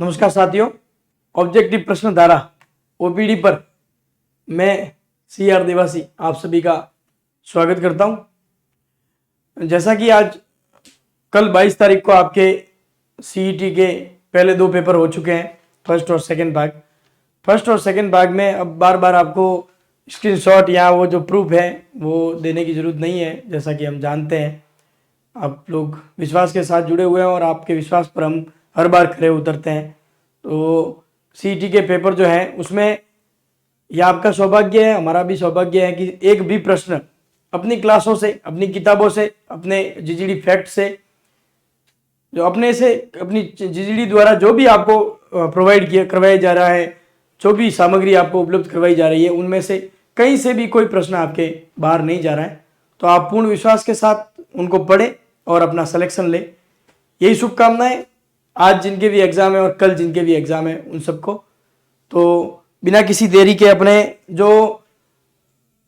नमस्कार साथियों, ऑब्जेक्टिव प्रश्न धारा ओपीडी पर मैं CR देवासी आप सभी का स्वागत करता हूं। जैसा कि आज कल 22 तारीख को आपके CET के पहले 2 पेपर हो चुके हैं, फर्स्ट और सेकंड भाग। फर्स्ट और सेकंड भाग में अब बार बार आपको स्क्रीनशॉट या वो जो प्रूफ है वो देने की ज़रूरत नहीं है। जैसा कि हम जानते हैं आप लोग विश्वास के साथ जुड़े हुए हैं और आपके विश्वास पर हम हर बार खरे उतरते हैं। तो CET के पेपर जो है उसमें यह आपका सौभाग्य है, हमारा भी सौभाग्य है कि एक भी प्रश्न अपनी क्लासों से, अपनी किताबों से, अपने GGD फैक्ट से, जो अपने से अपनी GGD द्वारा जो भी आपको प्रोवाइड किया करवाया जा रहा है, जो भी सामग्री आपको उपलब्ध करवाई जा रही है, उनमें से कहीं से भी कोई प्रश्न आपके बाहर नहीं जा रहा है। तो आप पूर्ण विश्वास के साथ उनको पढ़ें और अपना सिलेक्शन ले। यही शुभकामनाएं आज जिनके भी एग्जाम है और कल जिनके भी एग्जाम है उन सबको। तो बिना किसी देरी के अपने जो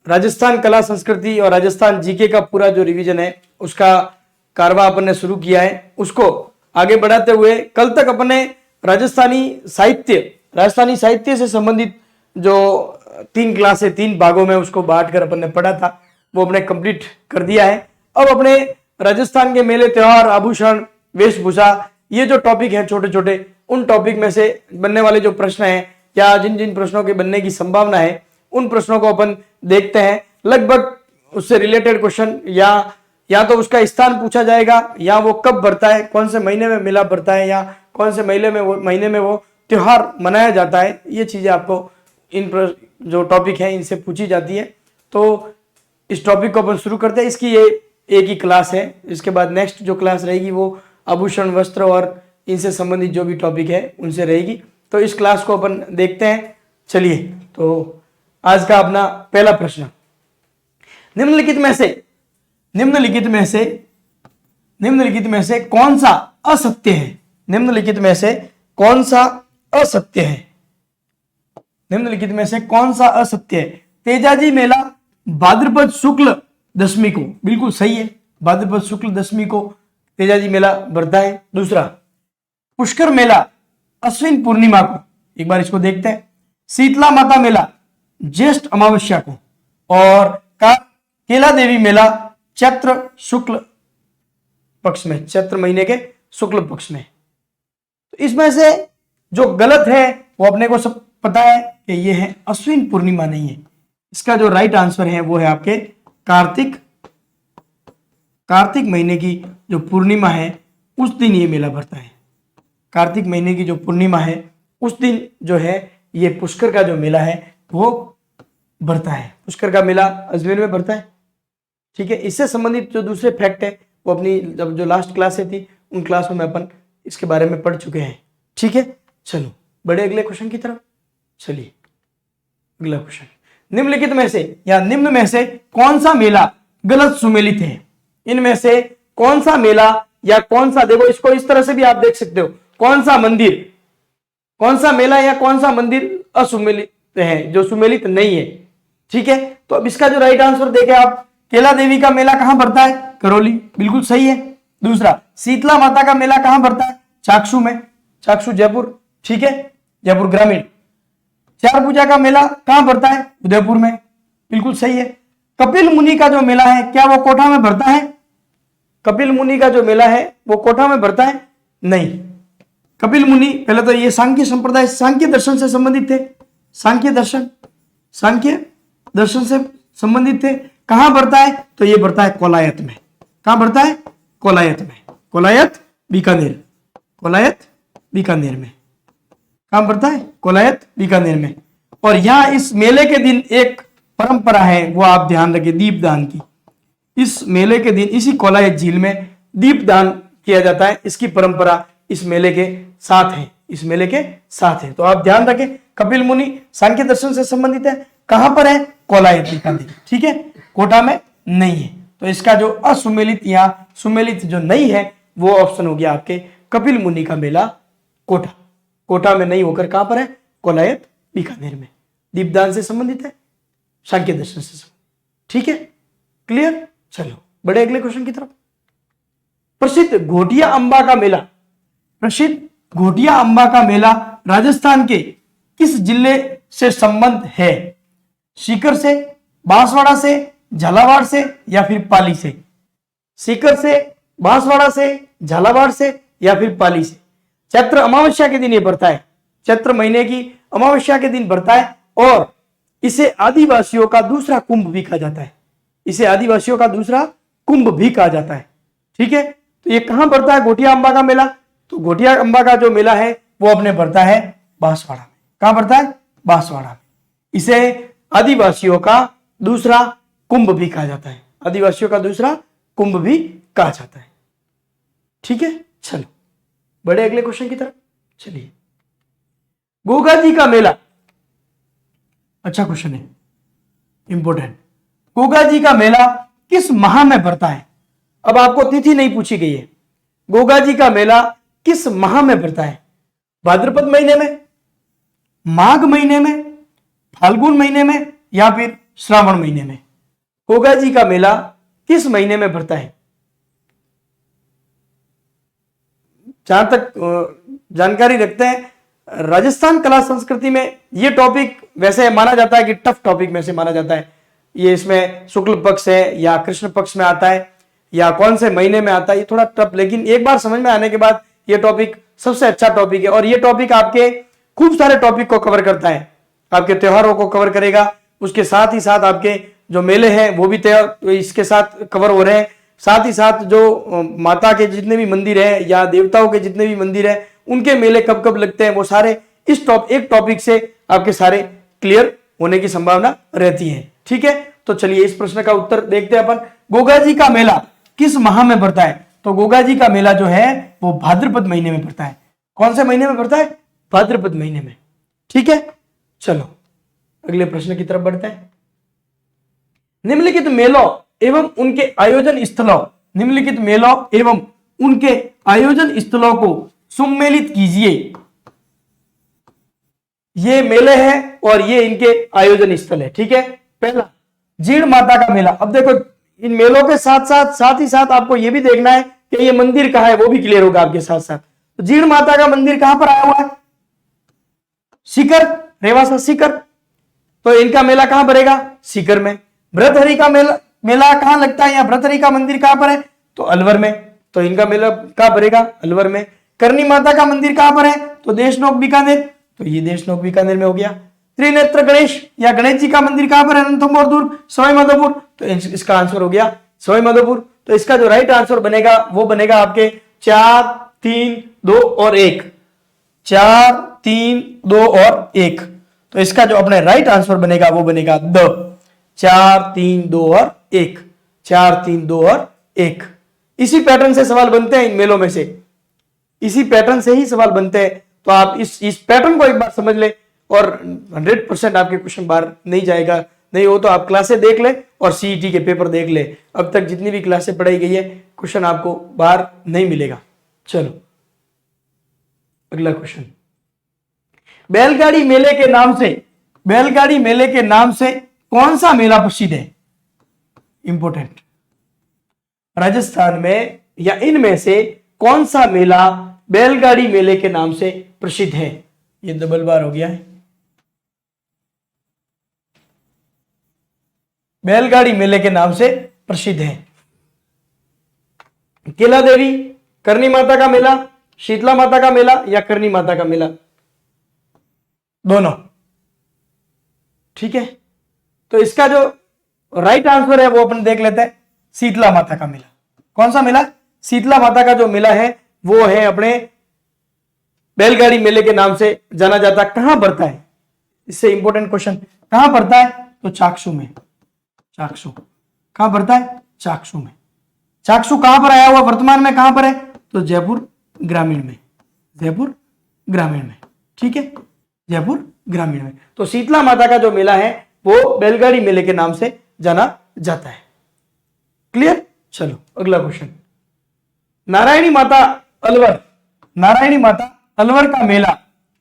राजस्थान कला संस्कृति और राजस्थान GK का पूरा जो रिवीजन है उसका कारवा अपन ने शुरू किया है, उसको आगे बढ़ाते हुए कल तक अपने राजस्थानी साहित्य से संबंधित जो 3 क्लासें 3 भागों में उसको बांट कर अपन ने पढ़ा था वो अपने कंप्लीट कर दिया है। अब अपने राजस्थान के मेले, त्योहार, आभूषण, वेशभूषा, ये जो टॉपिक है छोटे छोटे, उन टॉपिक में से बनने वाले जो प्रश्न हैं या जिन जिन प्रश्नों के बनने की संभावना है उन प्रश्नों को अपन देखते हैं। लगभग उससे रिलेटेड क्वेश्चन या तो उसका स्थान पूछा जाएगा, या वो कब बढ़ता है, कौन से महीने में मेला बढ़ता है, या कौन से महीने में वो त्योहार मनाया जाता है। ये चीजें आपको इन जो टॉपिक है इनसे पूछी जाती है। तो इस टॉपिक को अपन शुरू करते हैं। इसकी ये एक ही क्लास है। इसके बाद नेक्स्ट जो क्लास रहेगी वो आभूषण, वस्त्र और इनसे संबंधित जो भी टॉपिक है उनसे रहेगी। तो इस क्लास को अपन देखते हैं। चलिए, तो आज का अपना पहला प्रश्न, निम्नलिखित में से कौन सा असत्य है? निम्नलिखित में से कौन सा असत्य है? निम्नलिखित में से कौन सा असत्य है? तेजाजी मेला भाद्रपद शुक्ल दशमी को, बिल्कुल सही है, भाद्रपद शुक्ल दशमी को तेजाजी मेला बढ़ता है। दूसरा, पुष्कर मेला अश्विन पूर्णिमा को, एक बार इसको देखते हैं। शीतला माता मेला ज्येष्ठ अमावस्या को, और केला देवी मेला चैत्र शुक्ल पक्ष में, चैत्र महीने के शुक्ल पक्ष में। तो इसमें से जो गलत है वो अपने को सब पता है कि ये है अश्विन पूर्णिमा, नहीं है। इसका जो राइट आंसर है वो है आपके कार्तिक महीने की जो पूर्णिमा है उस दिन ये मेला बढ़ता है। कार्तिक महीने की जो पूर्णिमा है उस दिन जो है ये पुष्कर का जो मेला है वो बढ़ता है। पुष्कर का मेला अजमेर में बढ़ता है। ठीक है, इससे संबंधित जो दूसरे फैक्ट है वो अपनी जब जो लास्ट क्लासें थी उन क्लासों में अपन इसके बारे में पढ़ चुके हैं। ठीक है, चलो बड़े अगले क्वेश्चन की तरफ चलिए। अगला क्वेश्चन, निम्नलिखित में से या निम्न में से कौन सा मेला गलत सुमेलित है? इनमें से कौन सा मेला या कौन सा, देखो इसको इस तरह से भी आप देख सकते हो, कौन सा मेला या कौन सा मंदिर असुमेलित है, जो सुमेलित नहीं है। ठीक है, तो अब इसका जो राइट आंसर देखे आप, केला देवी का मेला कहां बढ़ता है? करौली, बिल्कुल सही है। दूसरा, शीतला माता का मेला कहां बढ़ता है? चाक्षु में, चाक्षु जयपुर, ठीक है, जयपुर ग्रामीण। चार पूजा का मेला कहां बढ़ता है? उदयपुर में, बिल्कुल सही है। कपिल मुनि का जो मेला है क्या वो कोटा में बढ़ता है? कपिल मुनि का जो मेला है वो कोटा में बढ़ता है? नहीं। कपिल मुनि पहले तो ये सांख्य संप्रदाय, सांख्य दर्शन से संबंधित थे, सांख्य दर्शन से संबंधित थे। कहां बढ़ता है? तो ये बढ़ता है कोलायत में। कहां बढ़ता है? कोलायत में, कोलायत बीकानेर में। कहां बढ़ता है? कोलायत बीकानेर में। और यहां इस मेले के दिन एक परंपरा है, वो आप ध्यान रखें, दीपदान की। इस मेले के दिन इसी कोलायत झील में दीपदान किया जाता है। इसकी परंपरा इस मेले के साथ है, तो आप ध्यान रखें। कपिल मुनि सांख्य दर्शन से संबंधित है, कहां पर है? कोलायत बीकानेर, ठीक है, कोटा में नहीं है। तो इसका जो असुमेलित या सुमेलित जो नहीं है वो ऑप्शन हो गया आपके कपिल मुनि का मेला कोटा में नहीं होकर कहां पर है? कोलायत बीकानेर में। दीपदान से संबंधित है, सांख्य दर्शन से संबंधित। ठीक है, क्लियर। चलो बड़े अगले क्वेश्चन की तरफ। प्रसिद्ध घोटिया अंबा का मेला, प्रसिद्ध घोटिया अंबा का मेला राजस्थान के किस जिले से संबंध है? सीकर से, बांसवाड़ा से, झालावाड़ से या फिर पाली से? सीकर से, बांसवाड़ा से, झालावाड़ से या फिर पाली से? चैत्र अमावस्या के दिन ये पड़ता है, चैत्र महीने की अमावस्या के दिन पड़ता है और इसे आदिवासियों का दूसरा कुंभ भी कहा जाता है। इसे आदिवासियों का दूसरा कुंभ भी कहा जाता है। ठीक है, तो ये कहां पड़ता है घोटिया अंबा का मेला? तो घोटिया अंबा का जो मेला है वो अपने पड़ता है बांसवाड़ा में। कहां पड़ता है? बांसवाड़ा में। इसे आदिवासियों का दूसरा कुंभ भी कहा जाता है, आदिवासियों का दूसरा कुंभ भी कहा जाता है। ठीक है, चलो बड़े अगले क्वेश्चन की तरफ चलिए। गोगा जी का मेला, अच्छा क्वेश्चन है, इंपॉर्टेंट। गोगा जी का मेला किस माह में पड़ता है? अब आपको तिथि नहीं पूछी गई है। गोगा जी का मेला किस माह में पड़ता है? भाद्रपद महीने में, माघ महीने में, फाल्गुन महीने में या फिर श्रावण महीने में? गोगा जी का मेला किस महीने में पड़ता है? जहां तक जानकारी रखते हैं, राजस्थान कला संस्कृति में यह टॉपिक वैसे माना जाता है कि टफ टॉपिक में से माना जाता है। ये इसमें शुक्ल पक्ष है या कृष्ण पक्ष में आता है या कौन से महीने में आता है, ये थोड़ा टफ, लेकिन एक बार समझ में आने के बाद ये टॉपिक सबसे अच्छा टॉपिक है। और ये टॉपिक आपके खूब सारे टॉपिक को कवर करता है, आपके त्योहारों को कवर करेगा, उसके साथ ही साथ आपके जो मेले हैं वो भी त्योहार इसके साथ कवर हो रहे हैं। साथ ही साथ जो माता के जितने भी मंदिर है या देवताओं के जितने भी मंदिर है उनके मेले कब कब लगते हैं, वो सारे इस एक टॉपिक से आपके सारे क्लियर होने की संभावना रहती है। ठीक है, तो चलिए इस प्रश्न का उत्तर देखते हैं अपन। गोगा जी का मेला किस माह में पड़ता है? तो गोगा जी का मेला जो है वो भाद्रपद महीने में पड़ता है। कौन से महीने में पड़ता है? भाद्रपद महीने में। ठीक है, चलो अगले प्रश्न की तरफ बढ़ते हैं। निम्नलिखित मेलों एवं उनके आयोजन स्थलों, निम्नलिखित मेलों एवं उनके आयोजन स्थलों को सुमेलित कीजिए। ये मेले हैं और ये इनके आयोजन स्थल है। ठीक है, पहला जीर्ण माता का मेला। अब देखो इन मेलों के साथ ही साथ आपको यह भी देखना है कि ये मंदिर कहां है, वो भी क्लियर होगा आपके साथ साथ। तो जीर्ण माता का मंदिर कहां पर आया हुआ है? सीकर, रेवासा सीकर। तो इनका मेला कहां पड़ेगा? सीकर में। भृतहरि का मेला कहां लगता है या भृतहरि का मंदिर कहां पर है? तो अलवर में। तो इनका मेला कहां पड़ेगा? अलवर में। करनी माता का मंदिर कहां पर है? तो देशनोक बीकानेर। तो ये देशनोक बीकानेर में हो गया। त्रिनेत्र गणेश या गणेश जी का मंदिर कहां पर है? रणथंभौर दुर्ग, सवाई माधोपुर। तो इसका आंसर हो गया सवाई माधोपुर। तो इसका जो राइट आंसर बनेगा वो बनेगा आपके 4, 3, 2 और 1। 4, 3, 2 और 1। तो इसका जो अपने राइट आंसर बनेगा वो बनेगा 4, 3, 2 और 1। 4, 3, 2 और 1। इसी पैटर्न से सवाल बनते हैं इन मेलों में से, इसी पैटर्न से ही सवाल बनते हैं। तो आप इस पैटर्न को एक बार समझ ले और 100% आपके क्वेश्चन बाहर नहीं जाएगा। नहीं हो तो आप क्लासें देख ले और सीईटी के पेपर देख ले। अब तक जितनी भी क्लासें पढ़ाई गई है क्वेश्चन आपको बाहर नहीं मिलेगा। चलो अगला क्वेश्चन। बैलगाड़ी मेले के नाम से, बैलगाड़ी मेले के नाम से कौन सा मेला प्रसिद्ध है? इंपोर्टेंट। राजस्थान में या इनमें से कौन सा मेला बैलगाड़ी मेले के नाम से प्रसिद्ध है? ये डबल बार हो गया है। बैलगाड़ी मेले के नाम से प्रसिद्ध है। केला देवी, करनी माता का मेला, शीतला माता का मेला या करनी माता का मेला? दोनों। ठीक है, तो इसका जो राइट आंसर है वो अपन देख लेते हैं, शीतला माता का मेला। कौन सा मेला? शीतला माता का जो मेला है वो है अपने बैलगाड़ी मेले के नाम से जाना जाता है। कहां पड़ता है? इससे इंपॉर्टेंट क्वेश्चन, कहां पड़ता है? तो चाकसू में। चाकसू कहां पड़ता है? चाकसू में। चाकसू कहां पर आया हुआ वर्तमान में, कहां पर है? तो जयपुर ग्रामीण में। जयपुर ग्रामीण में। ठीक है, जयपुर ग्रामीण में। तो शीतला माता का जो मेला है वो बैलगाड़ी मेले के नाम से जाना जाता है। क्लियर? चलो अगला क्वेश्चन। नारायणी माता अलवर, नारायणी माता अलवर का मेला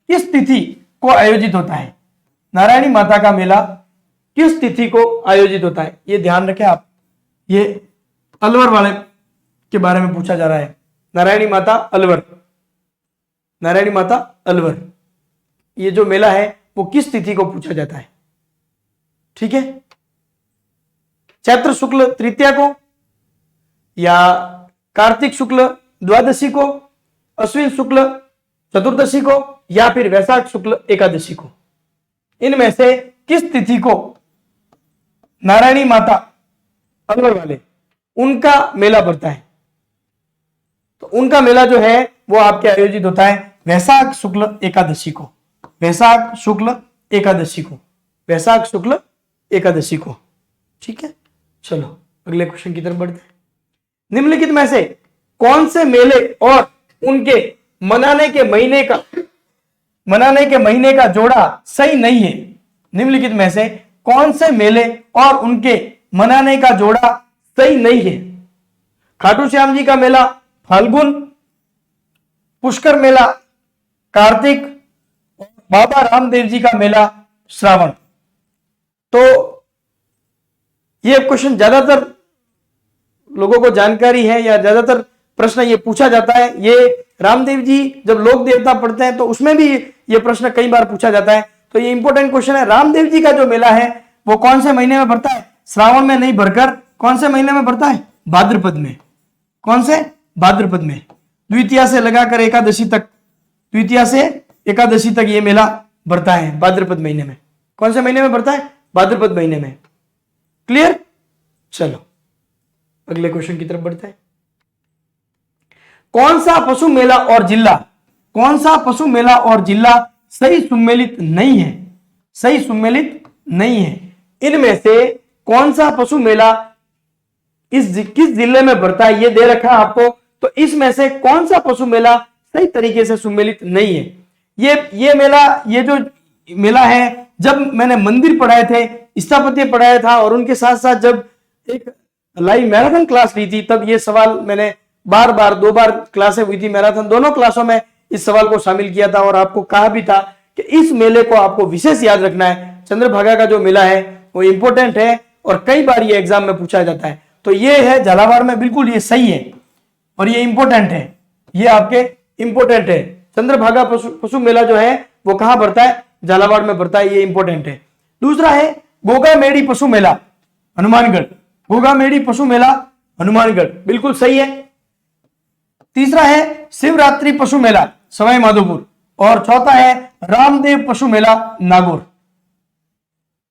किस तिथि को आयोजित होता है? नारायणी माता का मेला किस तिथि को आयोजित होता है? ये ध्यान रखें आप, ये अलवर वाले के बारे में पूछा जा रहा है। नारायणी माता अलवर, नारायणी माता अलवर, ये जो मेला है वो किस तिथि को पूछा जाता है? ठीक है, चैत्र शुक्ल तृतीया को, या कार्तिक शुक्ल द्वादशी को, अश्विन शुक्ल चतुर्दशी को, या फिर वैशाख शुक्ल एकादशी को? इनमें से किस तिथि को नारायणी माता अलवर वाले उनका मेला पड़ता है? तो उनका मेला जो है वो आपके आयोजित होता है वैशाख शुक्ल एकादशी को, वैशाख शुक्ल एकादशी को, वैशाख शुक्ल एकादशी को। ठीक है, चलो अगले क्वेश्चन की तरफ बढ़ते हैं। निम्नलिखित में से कौन से मेले और उनके मनाने के महीने का जोड़ा सही नहीं है? निम्नलिखित में से कौन से मेले और उनके मनाने का जोड़ा सही नहीं है? खाटू श्याम जी का मेला फाल्गुन, पुष्कर मेला कार्तिक, बाबा रामदेव जी का मेला श्रावण। तो ये क्वेश्चन ज्यादातर लोगों को जानकारी है या ज्यादातर प्रश्न ये पूछा जाता है। ये रामदेव जी जब लोक देवता पढ़ते हैं तो उसमें भी ये प्रश्न कई बार पूछा जाता है। तो ये इंपॉर्टेंट क्वेश्चन है। रामदेव जी का जो मेला है वो कौन से महीने में पड़ता है? श्रावण में नहीं भरकर कौन से महीने में पड़ता है? भाद्रपद में। कौन से? भाद्रपद में। द्वितीया से लगाकर एकादशी तक, द्वितीया से एकादशी तक ये मेला बढ़ता है भाद्रपद महीने में। कौन से महीने में बढ़ता है? भाद्रपद महीने में। क्लियर? चलो अगले क्वेश्चन की तरफ बढ़ते हैं। कौन सा पशु मेला और जिला, कौन सा पशु मेला और जिला सही सुमेलित नहीं है? सही सुमेलित नहीं है। इनमें से कौन सा पशु मेला किस जिले में बढ़ता है ये दे रखा है आपको। तो इसमें से कौन सा पशु मेला सही तरीके से सुमेलित नहीं है? ये मेला, ये जो मेला है, जब मैंने मंदिर पढ़ाए थे, स्थापत्य पढ़ाया था और उनके साथ साथ जब एक लाइव मैराथन क्लास ली थी तब ये सवाल मैंने बार 2 बार क्लासें हुई थी मैराथन, दोनों क्लासों में इस सवाल को शामिल किया था और आपको कहा भी था कि इस मेले को आपको विशेष याद रखना है। चंद्रभागा का जो मेला है वो इंपॉर्टेंट है और कई बार ये एग्जाम में पूछा जाता है। तो ये है झालावाड़ में, बिल्कुल ये सही है और ये इंपॉर्टेंट है, ये आपके इंपॉर्टेंट है। चंद्रभागा पशु मेला जो है वो कहां बढ़ता है? झालावाड़ में बढ़ता है, ये इंपॉर्टेंट है। दूसरा है गोगा मेड़ी पशु मेला हनुमानगढ़, गोगा मेड़ी पशु मेला हनुमानगढ़, बिल्कुल सही है। तीसरा है शिवरात्रि पशु मेला सवाई माधोपुर और चौथा है रामदेव पशु मेला नागौर,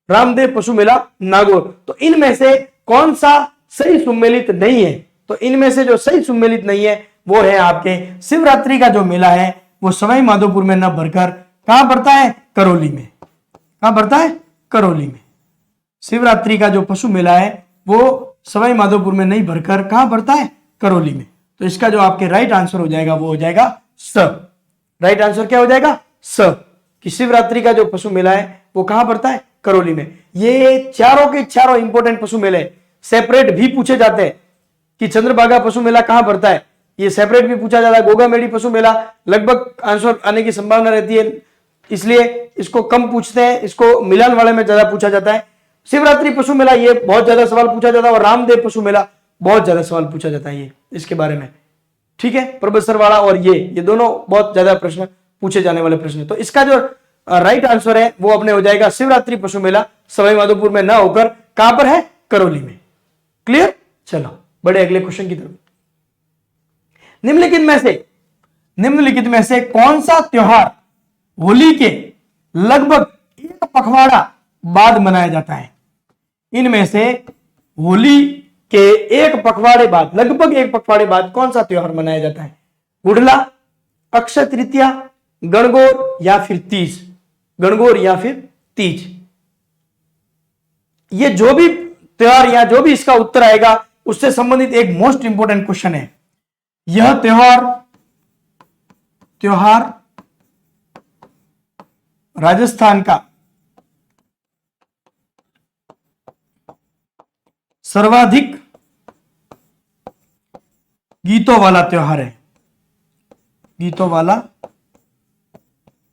रामदेव पशु मेला नागौर। तो इनमें से कौन सा सही सुमेलित नहीं है? तो इनमें से जो सही सुमेलित नहीं है वो है आपके शिवरात्रि का जो मेला है वो सवाई माधोपुर में न भरकर कहां बढ़ता है? करौली में। कहां बढ़ता है? करौली में। शिवरात्रि का जो पशु मेला है वो सवाई माधोपुर में नहीं भरकर कहां बढ़ता है? करौली में। तो इसका जो आपके राइट आंसर हो जाएगा वो हो जाएगा स। राइट आंसर क्या हो जाएगा? स, कि शिवरात्रि का जो पशु मेला है वो कहां पड़ता है? करौली में। ये चारों के चारों इंपॉर्टेंट पशु मेले सेपरेट भी पूछे जाते हैं कि चंद्रभागा पशु मेला कहां पड़ता है, ये सेपरेट भी पूछा जाता है। गोगा मेड़ी पशु मेला लगभग आंसर आने की संभावना रहती है, इसलिए इसको कम पूछते हैं, इसको मिलान वाले में ज्यादा पूछा जाता है। शिवरात्रि पशु मेला ये बहुत ज्यादा सवाल पूछा जाता है और रामदेव पशु मेला बहुत ज्यादा सवाल पूछा जाता है ये इसके बारे में। ठीक है, प्रोफेसर वाला और ये दोनों बहुत ज्यादा प्रश्न पूछे जाने वाले प्रश्न है। तो इसका जो राइट आंसर है वो अपने हो जाएगा शिवरात्रि पशु मेला सवाई माधोपुर में ना होकर कहां पर है? करौली में। क्लियर? चलो बड़े अगले क्वेश्चन की तरफ। निम्नलिखित में से कौन सा त्योहार होली के लगभग 1 पखवाड़ा बाद मनाया जाता है? इनमें से होली के 1 पखवाड़े बाद, लगभग 1 पखवाड़े बाद कौन सा त्योहार मनाया जाता है? गुड़ला, अक्षय तृतीया, गणगौर या फिर तीज? गणगौर या फिर तीज। ये जो भी त्योहार या जो भी इसका उत्तर आएगा उससे संबंधित एक मोस्ट इंपोर्टेंट क्वेश्चन है। यह त्योहार राजस्थान का सर्वाधिक गीतों वाला त्योहार है। गीतों वाला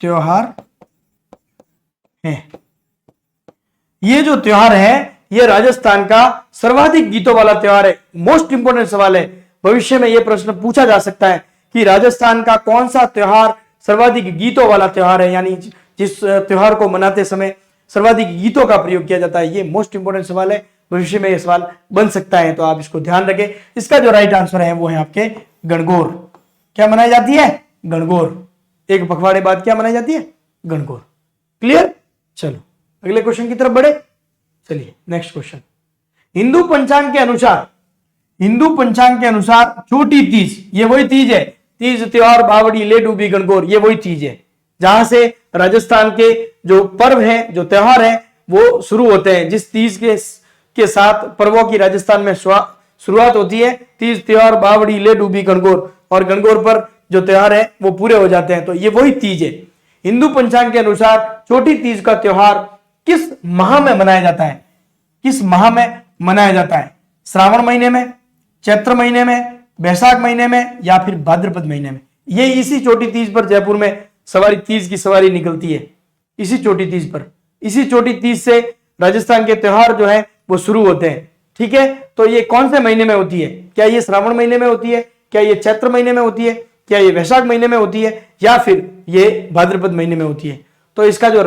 त्योहार है। ये जो त्योहार है ये राजस्थान का सर्वाधिक गीतों वाला त्योहार है। मोस्ट इंपोर्टेंट सवाल है, भविष्य में यह प्रश्न पूछा जा सकता है कि राजस्थान का कौन सा त्योहार सर्वाधिक गीतों वाला त्योहार है, यानी जिस त्योहार को मनाते समय सर्वाधिक गीतों का प्रयोग किया जाता है। ये मोस्ट इंपोर्टेंट सवाल है, भविष्य में यह सवाल बन सकता है, तो आप इसको ध्यान रखें। इसका जो राइट आंसर है वो है आपके गणगौर। क्या मनाई जाती है? गणगौर। एक पखवाड़े बाद क्या मनाई जाती है? गणगौर। क्लियर? चलो अगले क्वेश्चन की तरफ बढ़े। चलिए नेक्स्ट क्वेश्चन। हिंदू पंचांग के अनुसार छोटी तीज, ये वही तीज है, तीज त्योहार बावड़ी ले डूबी गणगौर, ये वही तीज है जहां से राजस्थान के जो पर्व है, जो त्योहार है वो शुरू होते हैं। जिस तीज के साथ पर्वों की राजस्थान में शुरुआत होती है, तीज त्योहार बावड़ी ले डूबी गणगौर, और गणगौर पर जो त्योहार है वो पूरे हो जाते हैं, तो ये वही तीज है। हिंदू पंचांग के अनुसार छोटी तीज का त्योहार किस माह में मनाया जाता है? किस माह में मनाया जाता है? श्रावण महीने में, चैत्र महीने में, बैसाख महीने में, या फिर भाद्रपद महीने में? ये इसी छोटी तीज पर जयपुर में सवारी, तीज की सवारी निकलती है इसी छोटी तीज पर। इसी छोटी तीज से राजस्थान के त्योहार जो है वो शुरू होते हैं। ठीक है, तो ये कौन से महीने में होती है? क्या ये श्रावण महीने में होती है? क्या ये चैत्र महीने में होती है? क्या ये वैशाख महीने में होती है? या फिर ये भाद्रपद महीने में होती है? तो इसका जो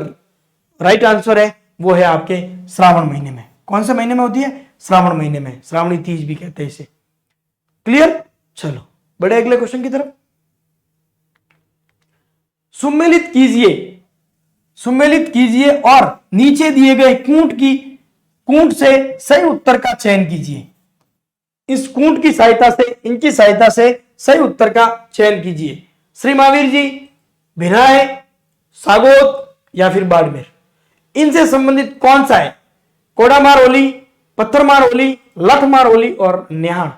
राइट आंसर है वो है आपके श्रावण महीने में। कौन से महीने में होती है? श्रावण महीने में। श्रावणी तीज भी कहते हैं इसे। क्लियर? चलो बड़े अगले क्वेश्चन की तरफ। सुमेलित कीजिए और नीचे दिए गए कूट से सही उत्तर का चयन कीजिए। इस कूट की सहायता से, इनकी सहायता से सही उत्तर का चयन कीजिए। श्री महावीर जी, भिराए, सागोत या फिर बाड़मेर, इनसे संबंधित कौन सा है? कोडामार होली, पत्थरमार होली, लठमार होली और न्याहार।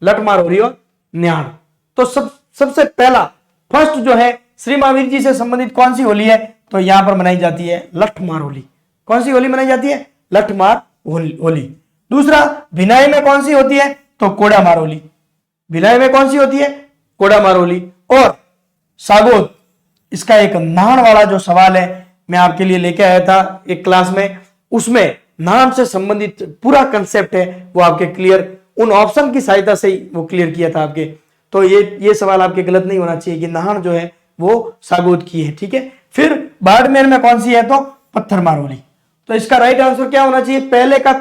लठमार होली और न्याहार। तो सबसे पहला फर्स्ट जो है श्री महावीर जी से संबंधित कौन सी होली है? तो यहां पर मनाई जाती है लठमार होली। कौन सी होली मनाई जाती है? लठमार होली। दूसरा, भिनाई में कौन सी होती है? तो कोडामार होली। भिलाई में कौन सी होती है? कोडामार होली। और सागोत, इसका एक नाहन वाला जो सवाल है मैं आपके लिए लेके आया था एक क्लास में, उसमें नाहन से संबंधित पूरा कंसेप्ट है वो आपके क्लियर, उन ऑप्शन की सहायता से ही वो क्लियर किया था आपके। तो ये सवाल आपके गलत नहीं होना चाहिए कि नाहन जो है वो सागोत की है। ठीक है, फिर बाड़मेर में कौन सी है? तो पत्थरमार होली। तो इसका राइट आंसर क्या होना चाहिए? पहले का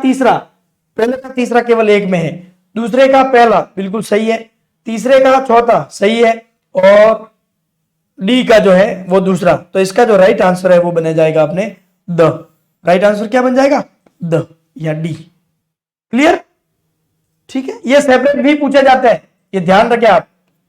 तीसरा केवल एक में है, दूसरे का पहला बिल्कुल सही है, तीसरे का चौथा सही है, और डी का जो है वो दूसरा। तो इसका जो राइट आंसर है वो बन जाएगा अपने द। राइट आंसर क्या बन जाएगा? द या डी। क्लियर? ठीक है, ये सेपरेट भी पूछा जाता है, ये ध्यान रखें आप,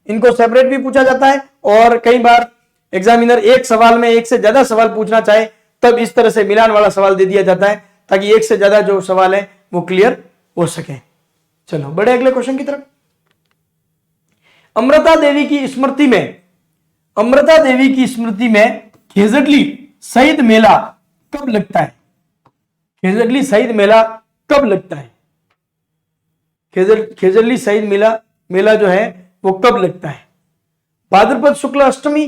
इनको सेपरेट भी पूछा जाता है। और कई बार एग्जामिनर एक सवाल में एक से ज्यादा सवाल पूछना चाहे तब इस तरह से मिलान वाला सवाल दे दिया जाता है, ताकि एक से ज्यादा जो सवाल है वो क्लियर हो सके। चलो बड़े अगले क्वेश्चन की तरफ। अमृता देवी की स्मृति में खेजड़ली शहीद मेला कब लगता है? खेजड़ली शहीद मेला कब लगता है? खेजड़ली शहीद मेला जो है वो कब लगता है? भाद्रपद शुक्ल अष्टमी,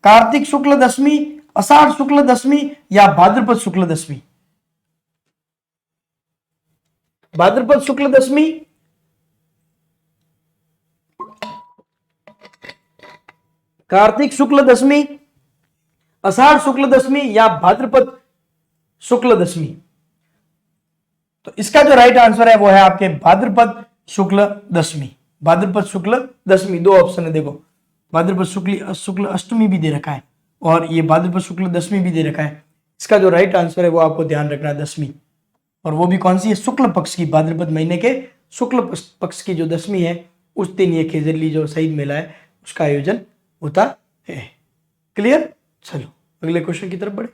कार्तिक शुक्ल दशमी, आषाढ़ शुक्ल दशमी या भाद्रपद शुक्ल दशमी? भाद्रपद शुक्ल दशमी, कार्तिक शुक्ल दशमी, आषाढ़ शुक्ल दशमी या भाद्रपद शुक्ल दशमी? तो इसका जो राइट आंसर है वो है आपके भाद्रपद शुक्ल दशमी। भाद्रपद शुक्ल दशमी, दो ऑप्शन है देखो, भाद्रपद शुक्ल अष्टमी भी दे रखा है और ये भाद्रपद शुक्ल दशमी भी दे रखा है। इसका जो राइट आंसर है वो आपको ध्यान रखना है दशमी, और वो भी कौन सी है? शुक्ल पक्ष की, भाद्रपद महीने के शुक्ल पक्ष की जो दशमी है उस दिन ये खेजड़ली जो शहीद मेला है उसका आयोजन होता है। क्लियर? चलो अगले क्वेश्चन की तरफ बढ़े।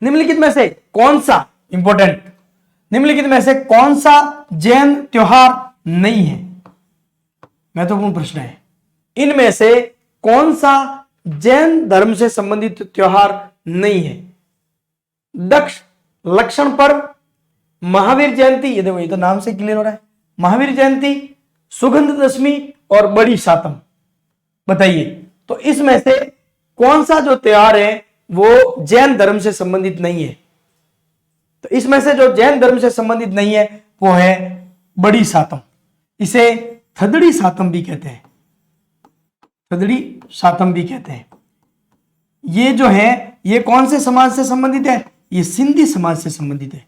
निम्नलिखित में से कौन सा, इंपॉर्टेंट, निम्नलिखित में से कौन सा जैन त्योहार नहीं है? महत्वपूर्ण प्रश्न है। इनमें से कौन सा जैन धर्म से संबंधित त्योहार नहीं है? दक्ष लक्षण पर्व, महावीर जयंती, ये देखो ये तो नाम से क्लियर हो रहा है, महावीर जयंती, सुगंध दशमी और बड़ी सातम। बताइए तो इसमें से कौन सा जो त्योहार है वो जैन धर्म से संबंधित नहीं है? तो इसमें से जो जैन धर्म से संबंधित नहीं है वो है बड़ी सातम। इसे थदड़ी सातम भी कहते हैं। थदड़ी सातम भी कहते हैं। ये जो है ये कौन से समाज से संबंधित है? ये सिंधी समाज से संबंधित है।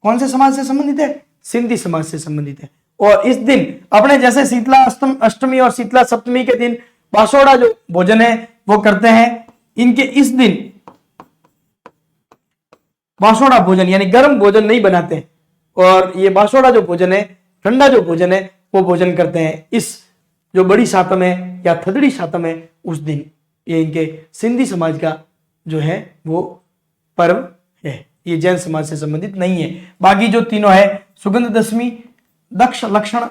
कौन से समाज से संबंधित है? सिंधी समाज से संबंधित है। और इस दिन अपने जैसे शीतला अष्टमी और शीतला सप्तमी के दिन बासोड़ा जो भोजन है वो करते हैं। इनके इस दिन बासोड़ा भोजन यानी गर्म भोजन नहीं बनाते और ये बासोड़ा जो भोजन है, ठंडा जो भोजन है वो भोजन करते हैं। इस जो बड़ी सातम है या थदड़ी सातम है उस दिन ये इनके सिंधी समाज का जो है वो पर्व है। ये जैन समाज से संबंधित नहीं है। बाकी जो तीनों है सुगंध दशमी, दक्ष लक्षण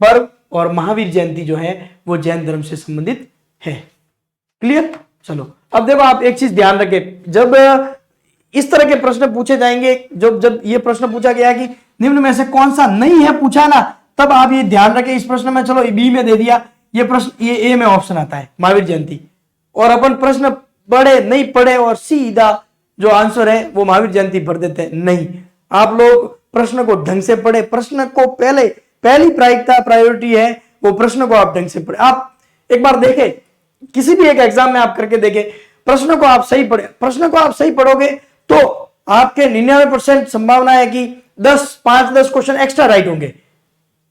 पर्व और महावीर जयंती जो है वो जैन धर्म से संबंधित है। क्लियर? चलो अब देखो आप एक चीज ध्यान रखें, जब इस तरह के प्रश्न पूछे जाएंगे, जब ये प्रश्न पूछा गया कि निम्न में से कौन सा नहीं है पूछा ना, तब आप ये ध्यान रखें इस प्रश्न में, चलो बी में दे दिया ये प्रश्न, ये ए में ऑप्शन आता है महावीर जयंती, और अपन प्रश्न पढ़े नहीं पढ़े और सीधा जो आंसर है वो महावीर जयंती भर देते हैं। नहीं, आप लोग प्रश्न को ढंग से पढ़े, प्रश्न को पहली प्रायोरिटी है वो प्रश्न को आप ढंग से पढ़े। आप एक बार देखें, किसी भी एक एग्जाम में आप करके देखें, प्रश्न को आप सही पढ़े, प्रश्न को आप सही पढ़ोगे तो आपके 99% संभावना है कि 5-10 क्वेश्चन एक्स्ट्रा राइट होंगे।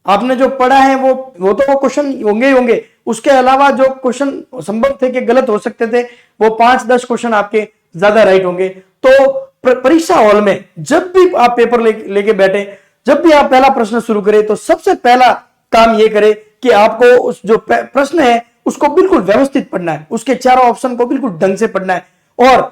आपने जो पढ़ा है वो तो वो क्वेश्चन होंगे ही होंगे, उसके अलावा जो क्वेश्चन संभव थे कि गलत हो सकते थे वो 5-10 क्वेश्चन आपके ज्यादा राइट होंगे। तो परीक्षा हॉल में जब भी आप पेपर लेके बैठे, जब भी आप पहला प्रश्न शुरू करें तो सबसे पहला काम ये करें कि आपको उस जो प्रश्न है उसको बिल्कुल व्यवस्थित पढ़ना है, उसके चारों ऑप्शन को बिल्कुल ढंग से पढ़ना है। और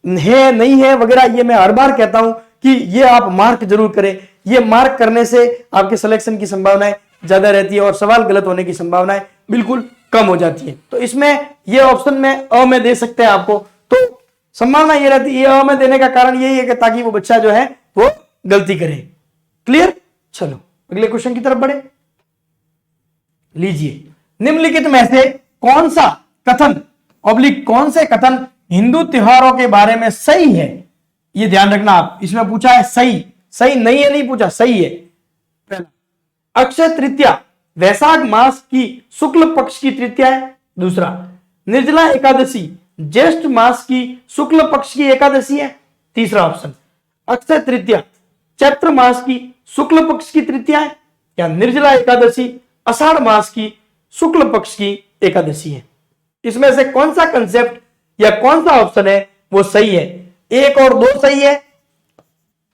है नहीं है वगैरह ये मैं हर बार कहता हूं कि ये आप मार्क जरूर करें। ये मार्क करने से आपके सिलेक्शन की संभावनाएं ज्यादा रहती है और सवाल गलत होने की संभावनाएं बिल्कुल कम हो जाती है। तो इसमें ये ऑप्शन में अ में दे सकते हैं आपको, तो संभावना ये रहती है अ में देने का कारण यही है कि ताकि वो बच्चा जो है वो गलती करे। क्लियर? चलो अगले क्वेश्चन की तरफ बढ़े। लीजिए, निम्नलिखित में से कौन सा कथन कौन से कथन हिंदू त्योहारों के बारे में सही है? ये ध्यान रखना आप, इसमें पूछा है सही नहीं है, नहीं पूछा, सही है। पहला, अक्षय तृतीया वैशाख मास की शुक्ल पक्ष की तृतीया है। दूसरा, निर्जला एकादशी ज्येष्ठ मास की शुक्ल पक्ष की एकादशी है। तीसरा ऑप्शन, अक्षय तृतीया चैत्र मास की शुक्ल पक्ष की तृतीया है, या निर्जला एकादशी आषाढ़ मास की शुक्ल पक्ष की एकादशी है। इसमें से कौन सा कंसेप्ट या कौन सा ऑप्शन है वो सही है? 1 और 2 सही है,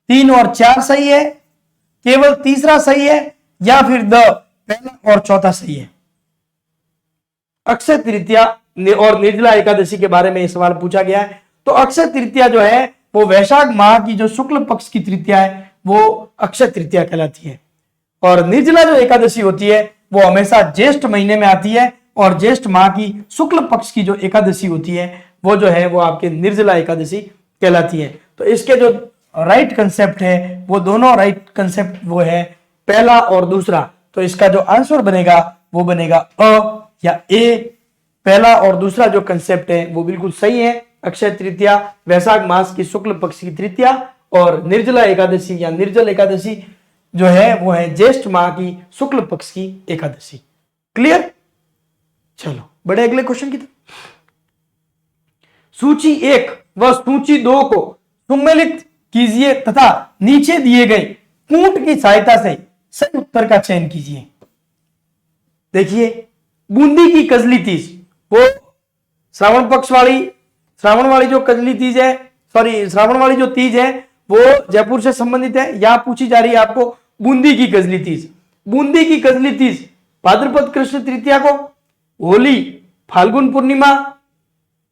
3 और 4 सही है, केवल तीसरा सही है, या फिर पहला और चौथा सही है? अक्षय तृतीया और निर्जला एकादशी के बारे में यह सवाल पूछा गया है। तो अक्षय तृतीया जो है वो वैशाख माह की जो शुक्ल पक्ष की तृतीया है वो अक्षय तृतीया कहलाती है, और निर्जला जो एकादशी होती है वो हमेशा ज्येष्ठ महीने में आती है, और ज्येष्ठ माह की शुक्ल पक्ष की जो एकादशी होती है वो जो है वो आपके निर्जला एकादशी कहलाती है। तो इसके जो राइट कंसेप्ट है वो दोनों राइट कंसेप्ट वो है पहला और दूसरा। तो इसका जो आंसर बनेगा वो बनेगा अ या ए। पहला और दूसरा जो कंसेप्ट है वो बिल्कुल सही है। अक्षय तृतीया वैशाख मास की शुक्ल पक्ष की तृतीया, और निर्जला एकादशी या निर्जल एकादशी जो है वो है ज्येष्ठ माह की शुक्ल पक्ष की एकादशी। क्लियर? चलो बड़े अगले क्वेश्चन की तरफ। सूची 1 व सूची 2 को सम्मिलित कीजिए तथा नीचे दिए गए कूट की सहायता से सही उत्तर का चयन कीजिए। देखिए, बूंदी की कजली तीज वो श्रावण वाली जो कजली तीज है, श्रावण वाली जो तीज है वो जयपुर से संबंधित है। यहां पूछी जा रही है आपको बूंदी की कजली तीज। बूंदी की कजली तीज भाद्रपद कृष्ण तृतीया को, होली फाल्गुन पूर्णिमा,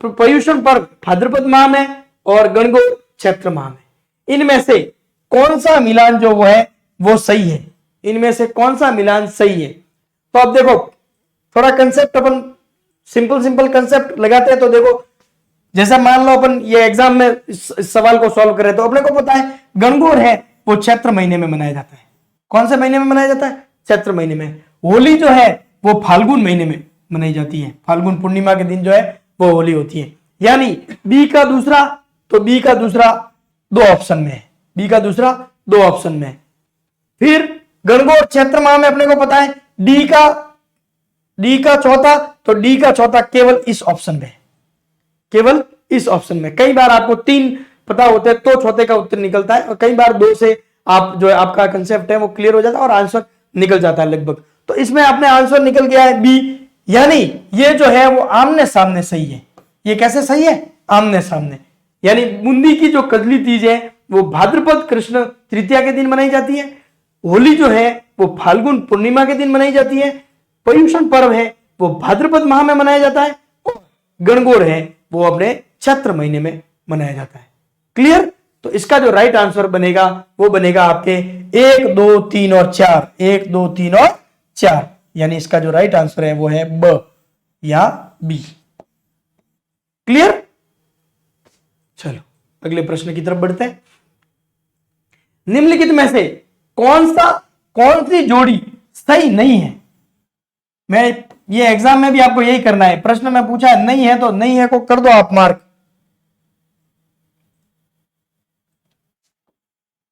पर्युषण पर्व भाद्रपद माह में, और गणगौर चैत्र माह में। इनमें से कौन सा मिलान जो वो है वो सही है? इनमें से कौन सा मिलान सही है? तो अब देखो, थोड़ा कंसेप्ट अपन सिंपल कंसेप्ट लगाते हैं। तो देखो, जैसा मान लो अपन ये एग्जाम में इस सवाल को सॉल्व करें तो अपने को पता है गणगौर है वो चैत्र महीने में मनाया जाता है। कौन से महीने में मनाया जाता है? चैत्र महीने में। होली जो है वो फाल्गुन महीने में मनाई जाती है। फाल्गुन पूर्णिमा के दिन जो है वो होली होती है। यानी बी का दूसरा 2 ऑप्शन में है। बी का दूसरा 2 ऑप्शन में है। फिर गणगौर चैत्र माह में अपने को पता है डी का चौथा, तो डी का चौथा केवल इस ऑप्शन में, केवल इस ऑप्शन में। कई बार आपको 3 पता होते हैं तो चौथे का उत्तर निकलता है, और कई बार 2 से आप जो है आपका कंसेप्ट है वो क्लियर हो जाता है और आंसर निकल जाता है लगभग। तो इसमें आपने आंसर निकल गया है बी, यानी ये जो है वो आमने सामने सही है। ये कैसे सही है? आमने सामने, यानी बूंदी की जो कजली तीज है वो भाद्रपद कृष्ण तृतीया के दिन मनाई जाती है, होली जो है वो फाल्गुन पूर्णिमा के दिन मनाई जाती है, पर्युषण पर्व है वो भाद्रपद माह में मनाया जाता है, और गणगौर है वो अपने चैत्र महीने में मनाया जाता है। क्लियर? तो इसका जो राइट आंसर बनेगा वो बनेगा आपके 1, 2, 3 और 4, 1, 2, 3 और 4, यानी इसका जो राइट आंसर है वो है ब या बी। क्लियर? चलो अगले प्रश्न की तरफ बढ़ते हैं। निम्नलिखित में से कौन सी जोड़ी सही नहीं है? मैं ये एग्जाम में भी आपको यही करना है, प्रश्न में पूछा है नहीं है तो नहीं है को कर दो आप मार्क,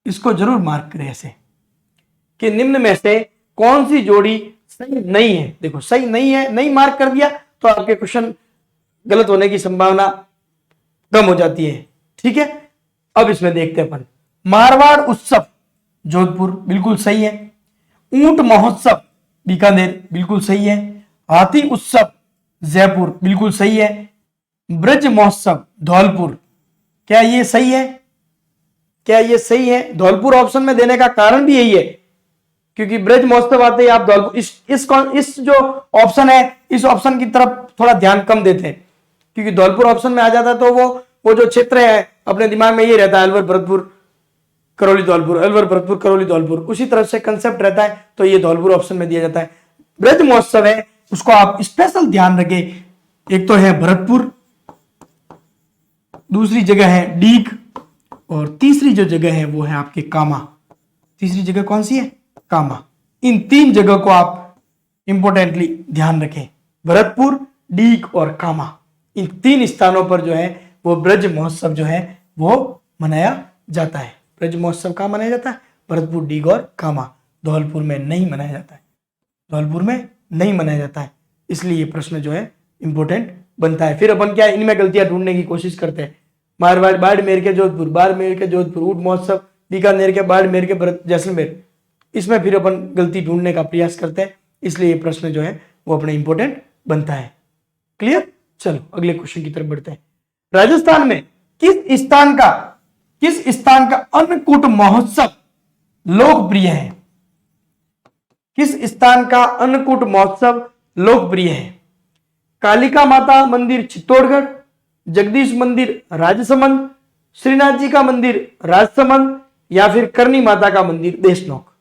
इसको जरूर मार्क करें ऐसे कि निम्न में से कौन सी जोड़ी सही नहीं है। देखो सही नहीं है, नहीं मार्क कर दिया तो आपके क्वेश्चन गलत होने की संभावना कम हो जाती है। ठीक है, अब इसमें देखते हैं अपन। मारवाड़ उत्सव जोधपुर बिल्कुल सही है, ऊंट महोत्सव बीकानेर बिल्कुल सही है, हाथी उत्सव जयपुर बिल्कुल सही है, ब्रज महोत्सव धौलपुर, क्या ये सही है? क्या ये सही है? धौलपुर ऑप्शन में देने का कारण भी यही है क्योंकि ब्रज महोत्सव आते ही आप धौलपुर इस जो ऑप्शन है इस ऑप्शन की तरफ थोड़ा ध्यान कम देते हैं, क्योंकि धौलपुर ऑप्शन में आ जाता है तो वो जो क्षेत्र है अपने दिमाग में ये रहता है अलवर भरतपुर करौली धौलपुर, अलवर भरतपुर करौली धौलपुर, उसी तरह से कंसेप्ट रहता है तो ये धौलपुर ऑप्शन में दिया जाता है। ब्रज महोत्सव है उसको आप स्पेशल ध्यान रखें, एक तो है भरतपुर, दूसरी जगह है डीग, और तीसरी जो जगह है वो है आपके कामा। तीसरी जगह कौन सी है? कामा। इन 3 जगह को आप इंपोर्टेंटली ध्यान रखें, भरतपुर, डीग और कामा। इन 3 स्थानों पर जो है वो ब्रज महोत्सव जो है वो मनाया जाता है। ब्रज महोत्सव कहाँ मनाया जाता है? भरतपुर, डीग और कामा। धौलपुर में नहीं मनाया जाता है, धौलपुर में नहीं मनाया जाता है, इसलिए ये प्रश्न जो है इंपोर्टेंट बनता है। फिर अपन क्या इनमें गलतियां ढूंढने की कोशिश करते हैं, मारवाड़ बाड़मेर के जोधपुर, बाड़मेर के जोधपुर, ऊंट महोत्सव बीकानेर के, बाड़मेर के जैसलमेर, इसमें फिर अपन गलती ढूंढने का प्रयास करते हैं, इसलिए ये प्रश्न जो है वो अपने इंपोर्टेंट बनता है। क्लियर? चलो अगले क्वेश्चन की तरफ बढ़ते हैं। राजस्थान में किस स्थान का अन्नकूट महोत्सव लोकप्रिय है? किस स्थान का अन्नकूट महोत्सव लोकप्रिय है? कालिका माता मंदिर चित्तौड़गढ़, जगदीश मंदिर राजसमंद, श्रीनाथ जी का मंदिर राजसमंद, या फिर करनी माता का मंदिर देशनोक।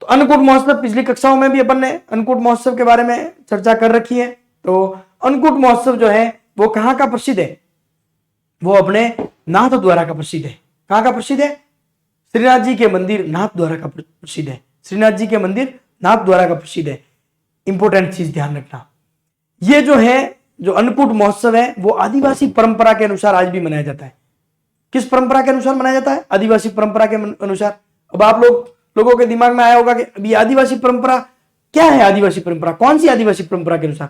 तो अन्नकूट महोत्सव पिछली कक्षाओं में भी अपन ने अन्नकूट महोत्सव के बारे में चर्चा कर रखी है। तो अन्नकूट महोत्सव जो है वो कहां का प्रसिद्ध है? वो अपने नाथ द्वारा का प्रसिद्ध है। कहां का प्रसिद्ध है? श्रीनाथ जी के मंदिर नाथ द्वारा का प्रसिद्ध है। श्रीनाथ जी के मंदिर नाथ द्वारा का प्रसिद्ध है। इंपोर्टेंट चीज ध्यान रखना, ये जो है जो अन्नकूट महोत्सव है वो आदिवासी परंपरा के अनुसार आज भी मनाया जाता है। किस परंपरा के अनुसार मनाया जाता है? आदिवासी परंपरा के अनुसार। अब आप लोगों के दिमाग में आया होगा कि अभी आदिवासी परंपरा क्या है? आदिवासी परंपरा कौन सी? आदिवासी परंपरा के अनुसार,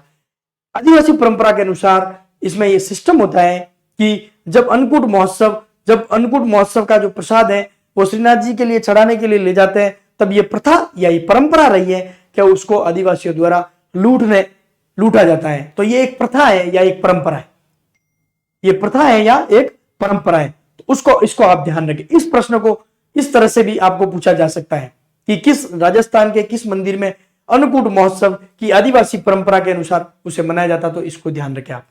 आदिवासी परंपरा के अनुसार इसमें यह सिस्टम होता है कि जब अन्नकूट महोत्सव का जो प्रसाद है वो श्रीनाथ जी के लिए चढ़ाने के लिए ले जाते हैं, तब ये प्रथा या ये परंपरा रही है कि उसको आदिवासियों द्वारा लूटा जाता है। तो ये एक प्रथा है या एक परंपरा है? ये प्रथा है या एक परंपरा है? तो इसको आप ध्यान रखें। इस प्रश्न को इस तरह से भी आपको पूछा जा सकता है कि किस राजस्थान के किस मंदिर में अन्नकूट महोत्सव की आदिवासी परंपरा के अनुसार उसे मनाया जाता, तो इसको ध्यान रखें आप।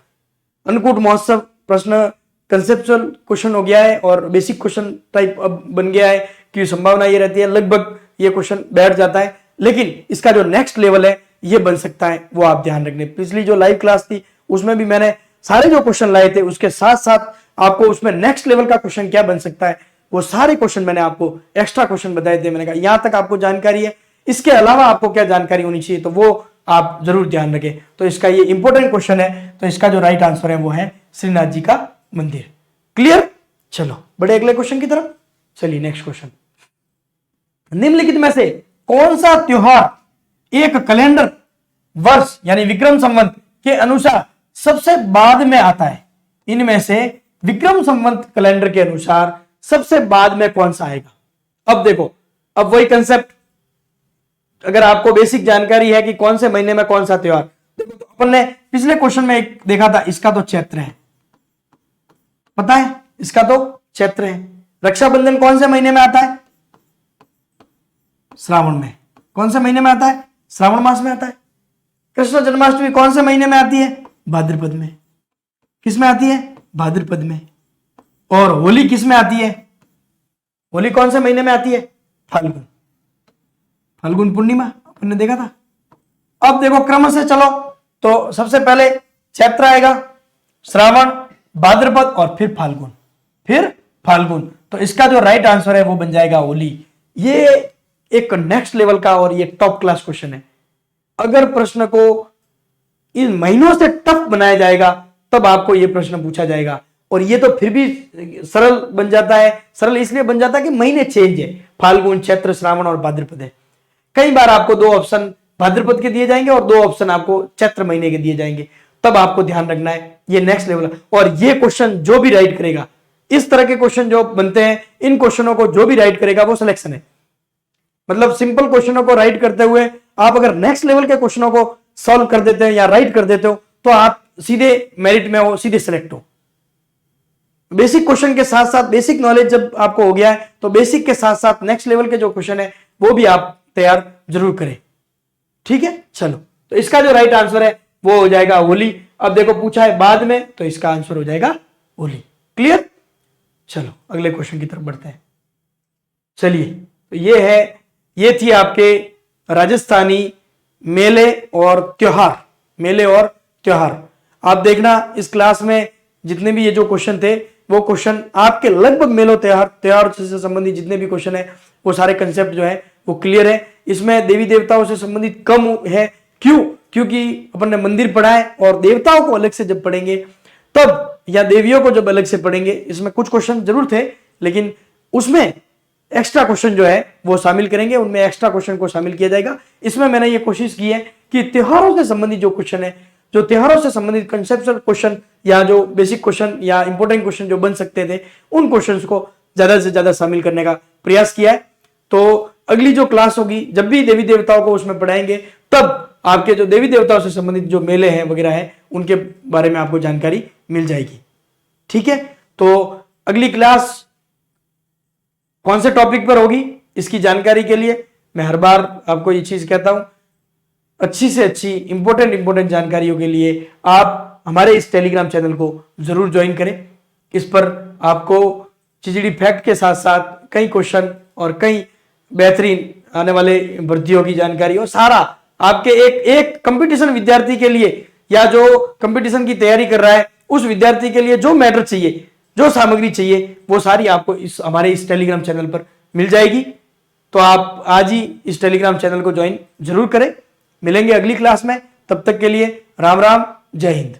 अन्नकूट महोत्सव प्रश्न कंसेप्चुअल क्वेश्चन हो गया है और बेसिक क्वेश्चन टाइप अब बन गया है कि संभावना ये रहती है लगभग ये क्वेश्चन बैठ जाता है, लेकिन इसका जो नेक्स्ट लेवल है ये बन सकता है, वो आप ध्यान रखने। पिछली जो लाइव क्लास थी उसमें भी मैंने सारे जो क्वेश्चन लाए थे उसके साथ साथ आपको उसमें नेक्स्ट लेवल का क्वेश्चन क्या बन सकता है वो सारे क्वेश्चन मैंने आपको एक्स्ट्रा क्वेश्चन बताए थे। मैंने कहा यहां तक आपको जानकारी है, इसके अलावा आपको क्या जानकारी होनी चाहिए तो वो आप जरूर ध्यान रखें। तो इसका ये इंपॉर्टेंट क्वेश्चन है, तो इसका जो राइट आंसर है वो है श्रीनाथ जी का मंदिर। क्लियर? चलो बड़े अगले क्वेश्चन की तरफ चलिए। नेक्स्ट क्वेश्चन, निम्नलिखित में से कौन सा त्योहार एक कैलेंडर वर्ष यानी विक्रम संवत के अनुसार सबसे बाद में आता है? इनमें से विक्रम संवत कैलेंडर के अनुसार सबसे बाद में कौन सा आएगा? अब देखो, अब वही कंसेप्ट, अगर आपको बेसिक जानकारी है कि कौन से महीने में कौन सा त्योहार, देखो तो अपन ने पिछले क्वेश्चन में एक देखा था, इसका तो चैत्र है, पता है, इसका तो चैत्र है। रक्षाबंधन कौन से महीने में आता है? श्रावण में। कौन से महीने में आता है? श्रावण मास में आता है। कृष्ण जन्माष्टमी कौन से महीने में आती है? भाद्रपद में। किस में आती है? भाद्रपद में। और होली किस में आती है? होली कौन से महीने में आती है? फाल्गुन। फाल्गुन पूर्णिमा अपन ने देखा था। अब देखो क्रम से चलो, तो सबसे पहले चैत्र आएगा, श्रावण, भाद्रपद और फिर फाल्गुन, फिर फाल्गुन। तो इसका जो राइट आंसर है वो बन जाएगा होली। ये एक नेक्स्ट लेवल का और ये टॉप क्लास क्वेश्चन है। अगर प्रश्न को इन महीनों से टफ बनाया जाएगा तब आपको ये प्रश्न पूछा जाएगा, और ये तो फिर भी सरल बन जाता है। सरल इसलिए बन जाता है कि महीने चेंज है, फाल्गुन, चैत्र, श्रावण और भाद्रपद है। कई बार आपको 2 ऑप्शन भाद्रपद के दिए जाएंगे और 2 ऑप्शन आपको चैत्र महीने के दिए जाएंगे, तब आपको ध्यान रखना है ये नेक्स्ट लेवल है। और ये क्वेश्चन जो भी राइट करेगा, इस तरह के क्वेश्चन जो बनते हैं, इन क्वेश्चनों को जो भी राइट करेगा वो सिलेक्शन है। मतलब सिंपल क्वेश्चनों को राइट करते हुए आप अगर नेक्स्ट लेवल के क्वेश्चनों को सॉल्व कर देते हो या राइट कर देते हो तो आप सीधे मेरिट में हो, सीधे सिलेक्ट हो। बेसिक क्वेश्चन के साथ साथ बेसिक नॉलेज जब आपको हो गया है तो बेसिक के साथ साथ नेक्स्ट लेवल के जो क्वेश्चन है वो भी आप तैयार जरूर करें। ठीक है, चलो, तो इसका जो राइट आंसर है वो हो जाएगा होली। अब देखो पूछा है बाद में, तो इसका आंसर हो जाएगा होली। क्लियर? चलो अगले क्वेश्चन की तरफ बढ़ते हैं। चलिए, तो ये थी आपके राजस्थानी मेले और त्योहार। मेले और त्योहार आप देखना, इस क्लास में जितने भी ये जो क्वेश्चन थे वो क्वेश्चन आपके लगभग मेलों त्योहार से संबंधित जितने भी क्वेश्चन है वो सारे कंसेप्ट जो है वो क्लियर है। इसमें देवी देवताओं से संबंधित कम है। क्यों? क्योंकि अपन ने मंदिर पढ़ा है, और देवताओं को अलग से जब पढ़ेंगे तब, या देवियों को जब अलग से पढ़ेंगे, इसमें कुछ क्वेश्चन जरूर थे लेकिन उसमें एक्स्ट्रा क्वेश्चन जो है वो शामिल करेंगे, उनमें एक्स्ट्रा क्वेश्चन को शामिल किया जाएगा। इसमें मैंने ये कोशिश की है कि त्योहारों से संबंधित जो क्वेश्चन है, जो त्योहारों से संबंधित कंसेप्चुअल क्वेश्चन या जो बेसिक क्वेश्चन या इंपॉर्टेंट क्वेश्चन जो बन सकते थे, उन क्वेश्चंस को ज्यादा से ज्यादा शामिल करने का प्रयास किया है। तो अगली जो क्लास होगी, जब भी देवी देवताओं को उसमें पढ़ाएंगे, तब आपके जो देवी देवताओं से संबंधित जो मेले हैं वगैरह हैं उनके बारे में आपको जानकारी मिल जाएगी। ठीक है, तो अगली क्लास कौन से टॉपिक पर होगी, इसकी जानकारी के लिए मैं हर बार आपको ये चीज कहता हूं, अच्छी से अच्छी इंपॉर्टेंट जानकारियों के लिए आप हमारे इस टेलीग्राम चैनल को जरूर ज्वाइन करें। इस पर आपको चिचड़ी फैक्ट के साथ साथ कई क्वेश्चन और कई बेहतरीन आने वाले भर्तियों की जानकारी, और सारा आपके एक कंपटीशन विद्यार्थी के लिए या जो कंपटीशन की तैयारी कर रहा है उस विद्यार्थी के लिए जो मैटर चाहिए, जो सामग्री चाहिए, वो सारी आपको हमारे इस टेलीग्राम चैनल पर मिल जाएगी। तो आप आज ही इस टेलीग्राम चैनल को ज्वाइन जरूर करें। मिलेंगे अगली क्लास में, तब तक के लिए राम राम, जय हिंद।